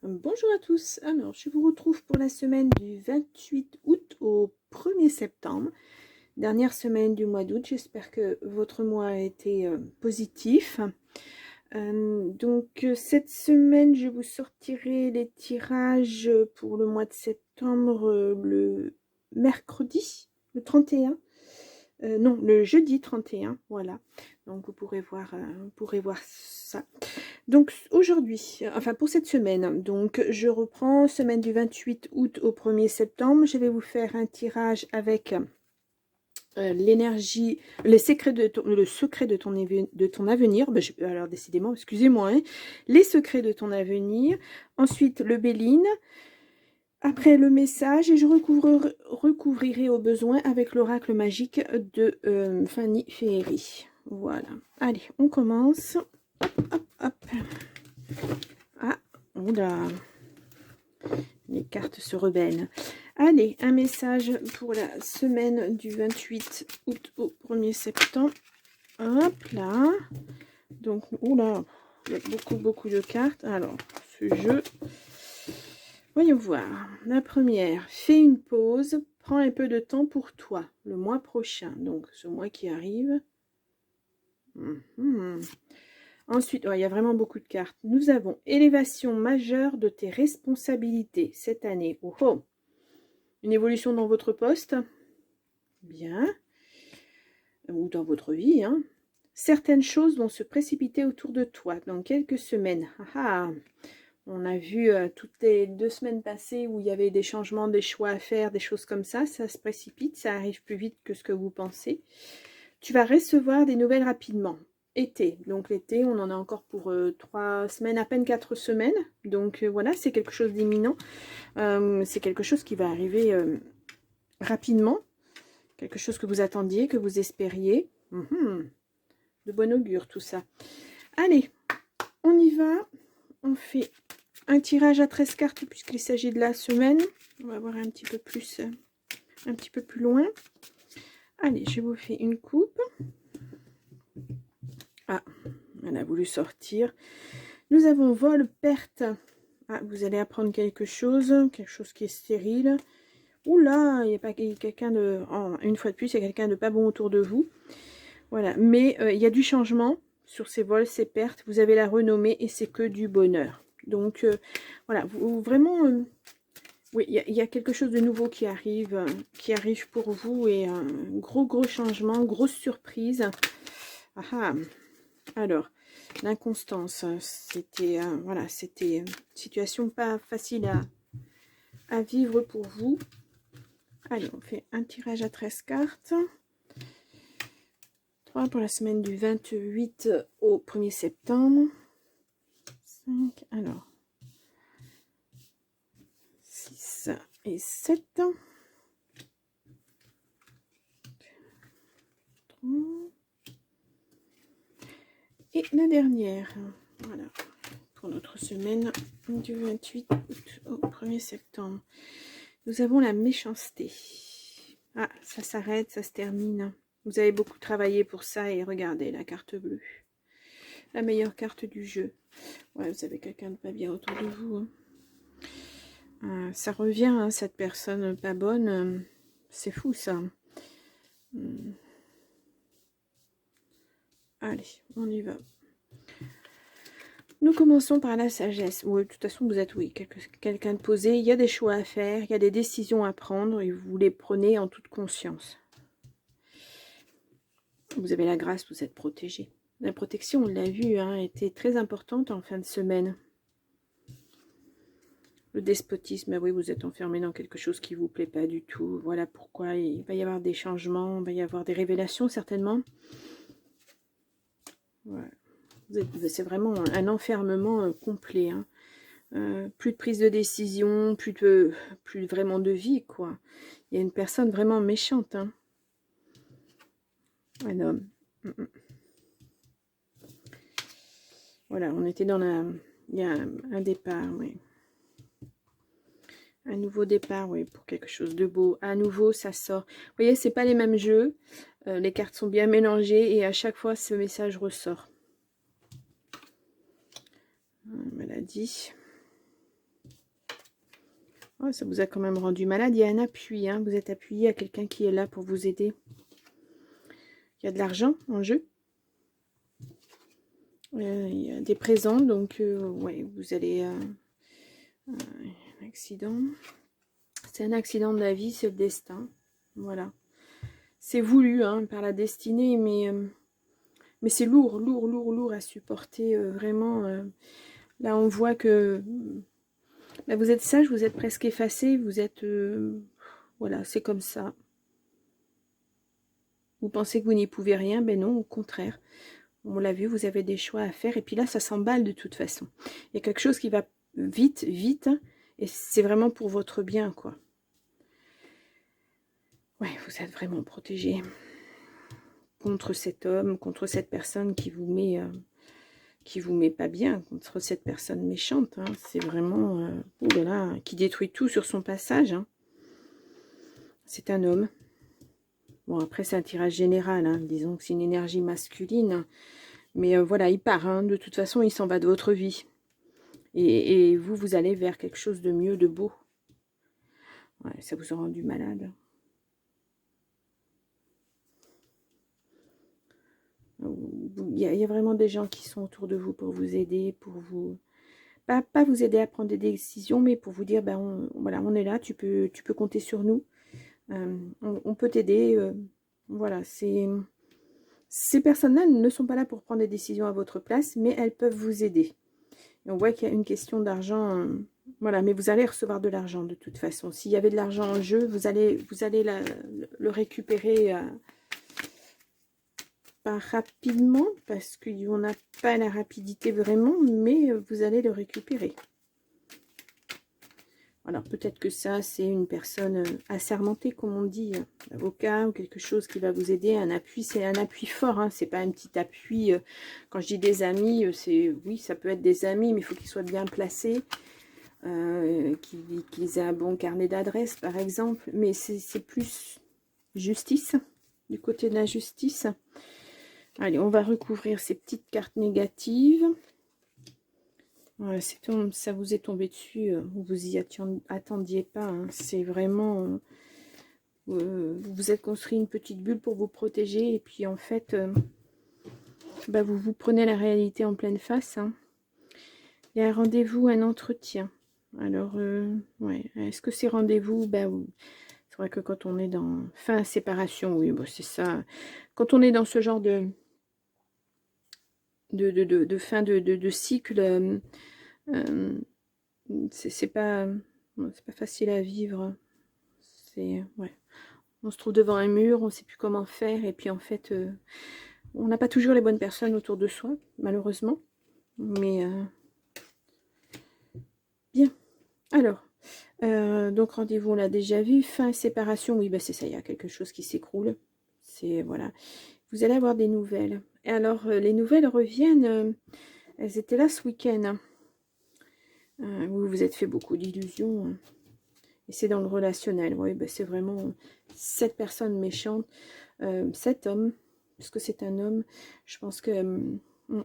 Bonjour à tous, alors je vous retrouve pour la semaine du 28 août au 1er septembre, dernière semaine du mois d'août. J'espère que votre mois a été positif. Cette semaine je vous sortirai les tirages pour le mois de septembre le mercredi, le 31. Non, le jeudi 31, voilà. Donc vous pourrez voir ça. Donc aujourd'hui, enfin pour cette semaine, donc je reprends semaine du 28 août au 1er septembre. Je vais vous faire un tirage avec l'énergie, le secret de ton avenir. Alors décidément, excusez-moi, hein, les secrets de ton avenir. Ensuite le Béline. Après le message, et je recouvrirai au besoin avec l'oracle magique de Fanny Féery. Voilà. Allez, on commence. Hop, hop, hop. Ah, oula. Les cartes se rebellent. Allez, un message pour la semaine du 28 août au 1er septembre. Hop là. Donc, oula, il y a beaucoup de cartes. Alors, ce jeu... Voyons voir. La première, fais une pause, prends un peu de temps pour toi, le mois prochain. Donc, ce mois qui arrive. Ensuite, il y a vraiment beaucoup de cartes. Nous avons élévation majeure de tes responsabilités cette année. Oh, oh. Une évolution dans votre poste. Bien. Ou dans votre vie. Hein. Certaines choses vont se précipiter autour de toi dans quelques semaines. Ah, on a vu toutes les 2 semaines passées où il y avait des changements, des choix à faire, des choses comme ça. Ça se précipite, ça arrive plus vite que ce que vous pensez. Tu vas recevoir des nouvelles rapidement. Été. Donc l'été, on en a encore pour 3 semaines, à peine 4 semaines. Donc voilà, c'est quelque chose d'imminent. C'est quelque chose qui va arriver rapidement. Quelque chose que vous attendiez, que vous espériez. De bon augure tout ça. Allez, on y va. On fait un tirage à 13 cartes puisqu'il s'agit de la semaine. On va voir un petit peu plus loin. Allez, je vous fais une coupe. Ah, elle a voulu sortir. Nous avons vol, perte. Ah, vous allez apprendre quelque chose qui est stérile. Oula, il n'y a pas quelqu'un de... Oh, une fois de plus, il y a quelqu'un de pas bon autour de vous. Voilà, mais il y a du changement sur ces vols, ces pertes. Vous avez la renommée et c'est que du bonheur. Donc, voilà, vous vraiment... oui, il y a quelque chose de nouveau qui arrive pour vous et un gros changement, grosse surprise. Ah, alors, l'inconstance, c'était voilà, c'était une situation pas facile à vivre pour vous. Allez, on fait un tirage à 13 cartes. 3 pour la semaine du 28 au 1er septembre. 5, alors 6 et 7. 3. Et la dernière, voilà, pour notre semaine du 28 août au 1er septembre. Nous avons la méchanceté. Ah, ça s'arrête, ça se termine. Vous avez beaucoup travaillé pour ça et regardez la carte bleue. La meilleure carte du jeu. Ouais, vous avez quelqu'un de pas bien autour de vous. Hein. Ça revient, hein, cette personne pas bonne. C'est fou ça. Allez, on y va. Nous commençons par la sagesse. Oui, de toute façon, vous êtes, oui, quelqu'un de posé. Il y a des choix à faire, il y a des décisions à prendre et vous les prenez en toute conscience. Vous avez la grâce, vous êtes protégé. La protection, on l'a vu, hein, était très importante en fin de semaine. Le despotisme, oui, vous êtes enfermé dans quelque chose qui ne vous plaît pas du tout. Voilà pourquoi il va y avoir des changements, il va y avoir des révélations certainement. Voilà. C'est vraiment un enfermement complet. Hein. Plus de prise de décision, plus vraiment de vie, quoi. Il y a une personne vraiment méchante. Hein. Un homme. Voilà, on était dans la... Il y a un départ, oui. Un nouveau départ, oui, pour quelque chose de beau. À nouveau, ça sort. Vous voyez, c'est pas les mêmes jeux. Les cartes sont bien mélangées et à chaque fois, ce message ressort. Maladie. Oh, ça vous a quand même rendu malade. Il y a un appui, hein. Vous êtes appuyé à quelqu'un qui est là pour vous aider. Il y a de l'argent en jeu. Il y a des présents, donc ouais, vous allez... un accident. C'est un accident de la vie, c'est le destin. Voilà. C'est voulu hein, par la destinée, mais c'est lourd, lourd, lourd, lourd à supporter. Vraiment, là on voit que bah, vous êtes sage, vous êtes presque effacé, vous êtes... voilà, c'est comme ça. Vous pensez que vous n'y pouvez rien, ben non, au contraire. On l'a vu, vous avez des choix à faire. Et puis là, ça s'emballe de toute façon. Il y a quelque chose qui va vite, vite. Hein, et c'est vraiment pour votre bien, quoi. Ouais, vous êtes vraiment protégé contre cet homme, contre cette personne qui vous met pas bien, contre cette personne méchante. Hein. C'est vraiment, oulala, qui détruit tout sur son passage. Hein. C'est un homme. Bon, après, c'est un tirage général. Hein. Disons que c'est une énergie masculine. Mais voilà, il part. Hein. De toute façon, il s'en va de votre vie. Et vous, vous allez vers quelque chose de mieux, de beau. Ouais, ça vous a rendu malade. Il y a vraiment des gens qui sont autour de vous pour vous aider, pour vous... Pas vous aider à prendre des décisions, mais pour vous dire, ben voilà, on est là, tu peux compter sur nous. On peut t'aider. Voilà, ces personnes-là ne sont pas là pour prendre des décisions à votre place, mais elles peuvent vous aider. Et on voit qu'il y a une question d'argent... voilà, mais vous allez recevoir de l'argent de toute façon. S'il y avait de l'argent en jeu, vous allez le récupérer... pas rapidement, parce qu'on n'a pas la rapidité vraiment, mais vous allez le récupérer. Alors peut-être que ça, c'est une personne assermentée, comme on dit, avocat ou quelque chose qui va vous aider. Un appui, c'est un appui fort, hein, c'est pas un petit appui. Quand je dis des amis, c'est oui, ça peut être des amis, mais il faut qu'ils soient bien placés, qu'ils aient un bon carnet d'adresses, par exemple. Mais c'est plus justice, du côté de la justice. Allez, on va recouvrir ces petites cartes négatives. Ouais, ça vous est tombé dessus, vous y attendiez pas. Hein. C'est vraiment... vous vous êtes construit une petite bulle pour vous protéger. Et puis en fait, bah, vous vous prenez la réalité en pleine face. Hein. Il y a un rendez-vous, un entretien. Alors, ouais, est-ce que ces rendez-vous... Bah, c'est vrai que quand on est dans... Fin séparation, oui, bon, c'est ça. Quand on est dans ce genre de fin de cycle, c'est pas facile à vivre. C'est ouais, on se trouve devant un mur, on ne sait plus comment faire, et puis en fait, on n'a pas toujours les bonnes personnes autour de soi, malheureusement. Mais bien. Alors, donc rendez-vous, on l'a déjà vu. Fin séparation, oui, bah c'est ça, il y a quelque chose qui s'écroule. C'est voilà. Vous allez avoir des nouvelles. Et alors, les nouvelles reviennent. Elles étaient là ce week-end. Vous vous êtes fait beaucoup d'illusions. Hein. Et c'est dans le relationnel. Oui, ben c'est vraiment cette personne méchante. Cet homme, puisque c'est un homme, je pense que il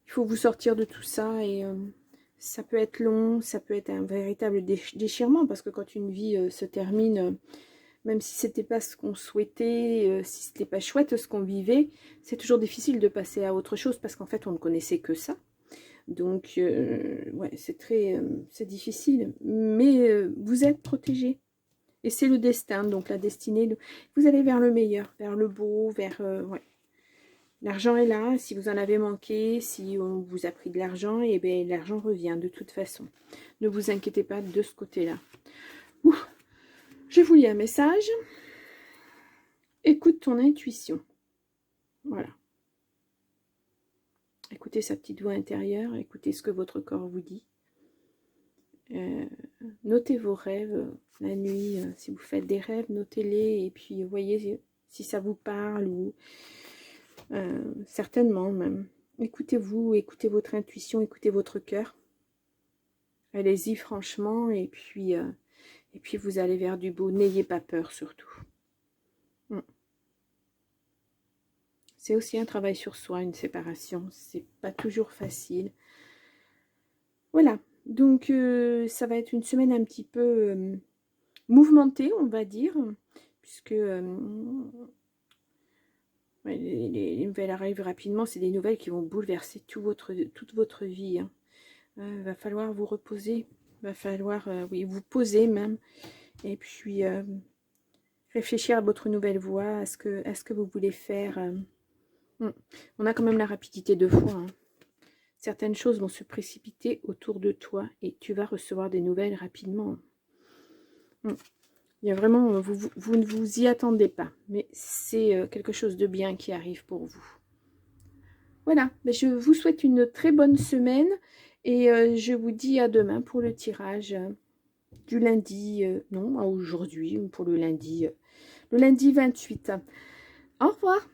faut vous sortir de tout ça. Et ça peut être long, ça peut être un véritable déchirement. Parce que quand une vie se termine... même si c'était pas ce qu'on souhaitait, si c'était pas chouette ce qu'on vivait, c'est toujours difficile de passer à autre chose parce qu'en fait on ne connaissait que ça. Donc ouais, c'est difficile, mais vous êtes protégé et c'est le destin, donc la destinée. Vous allez vers le meilleur, vers le beau, vers ouais. L'argent est là. Si vous en avez manqué, si on vous a pris de l'argent, et bien l'argent revient de toute façon. Ne vous inquiétez pas de ce côté-là. Je vous lis un message. Écoute ton intuition. Voilà. Écoutez sa petite voix intérieure. Écoutez ce que votre corps vous dit. Notez vos rêves la nuit. Si vous faites des rêves, notez-les. Et puis voyez si ça vous parle. Ou certainement même. Écoutez-vous, écoutez votre intuition, écoutez votre cœur. Allez-y franchement. Et puis vous allez vers du beau. N'ayez pas peur surtout. C'est aussi un travail sur soi, une séparation. C'est pas toujours facile. Voilà. Donc, ça va être une semaine un petit peu mouvementée, on va dire, puisque ouais, les nouvelles arrivent rapidement. C'est des nouvelles qui vont bouleverser toute votre vie. Hein. Va falloir vous reposer. Va falloir, oui, vous poser même. Et puis, réfléchir à votre nouvelle voie, à ce que vous voulez faire. On a quand même la rapidité de foi. Hein. Certaines choses vont se précipiter autour de toi et tu vas recevoir des nouvelles rapidement. Il y a vraiment, vous ne vous y attendez pas, mais c'est quelque chose de bien qui arrive pour vous. Voilà, je vous souhaite une très bonne semaine et je vous dis à demain pour le tirage du lundi, non, à aujourd'hui, pour le lundi 28. Au revoir.